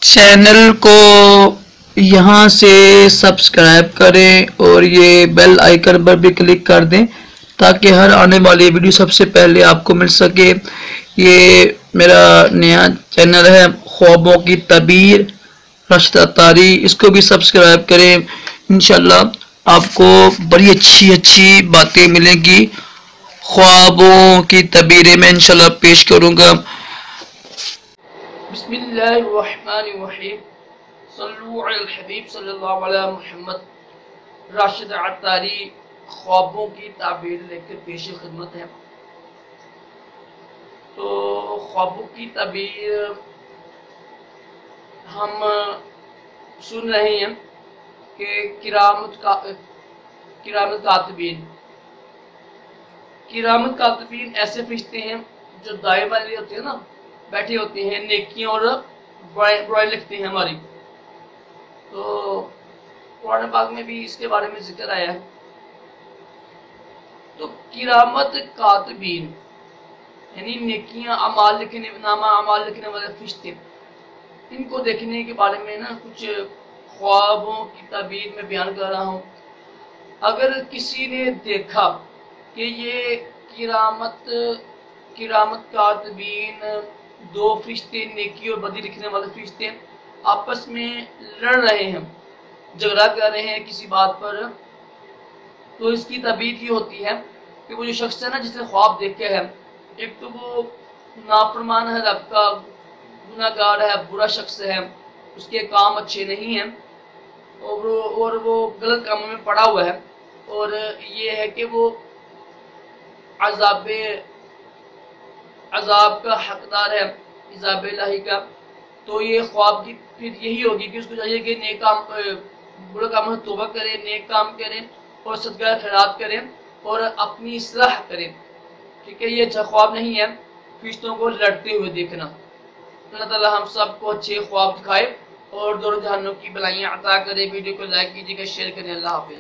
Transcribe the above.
Channel کو یہاں سے سبسکرائب کریں اور یہ بیل آئیکن پر بھی کلک کر دیں تاکہ ہر آنے والی ویڈیو سب سے پہلے آپ کو مل سکے۔ یہ میرا نیا چینل ہے خوابوں کی تعبیر راشد عطاری، اس کو بھی سبسکرائب کریں۔ انشاءاللہ آپ کو بڑی اچھی باتیں ملیں گی۔ خوابوں کی تعبیریں میں انشاءاللہ پیش کروں گا۔ بسم اللہ الرحمن الرحیم، صلو علی الحبیب صلی اللہ علیہ محمد۔ راشد عطاری خوابوں کی تعبیر لے کر پیش خدمت ہے۔ تو خوابوں کی تعبیر ہم سن رہے ہیں کہ کرامت کاتبین ایسے فرشتے ہیں جو دائیں والے ہوتے ہیں نا، بیٹھے ہوتے ہیں، نیکیاں اور برائیں لکھتے ہیں ہماری۔ تو قرآن پاک میں بھی اس کے بارے میں ذکر آیا ہے۔ تو کرامت کاتبین یعنی نیکیاں اعمال لکھنے، نامہ اعمال لکھنے والے فرشتے، ان کو دیکھنے کے بارے میں نا کچھ خوابوں کی تعبیر میں بیان کر رہا ہوں۔ اگر کسی نے دیکھا کہ یہ کرامت کاتبین دو فرشتے، نیکی اور بدی لکھنے والے فرشتے، آپس میں لڑ رہے ہیں، جھگڑا کر رہے ہیں کسی بات پر، تو اس کی تعبیر یہ ہوتی ہے کہ وہ جو شخص ہے نا جس نے خواب دیکھا ہے، ایک تو وہ نافرمان ہے رب کا، گناہ گار ہے، برا شخص ہے، اس کے کام اچھے نہیں ہیں اور وہ غلط کاموں میں پڑا ہوا ہے، اور یہ ہے کہ وہ عذاب کا حقدار ہے، عذاب الہی کا۔ تو یہ خواب کی پھر یہی ہوگی کہ اس کو چاہیے کہ نیک کام، برا کام سے توبہ کرے، نیک کام کرے اور صدقہ خیرات کرے اور اپنی اصلاح کرے۔ ٹھیک ہے، یہ اچھا خواب نہیں ہے فرشتوں کو لڑتے ہوئے دیکھنا۔ اللہ تعالی ہم سب کو اچھے خواب دکھائے اور دور جہانوں کی بلائیاں عطا کرے۔ ویڈیو کو لائک کیجیے گا، شیئر کریں۔ اللہ حافظ۔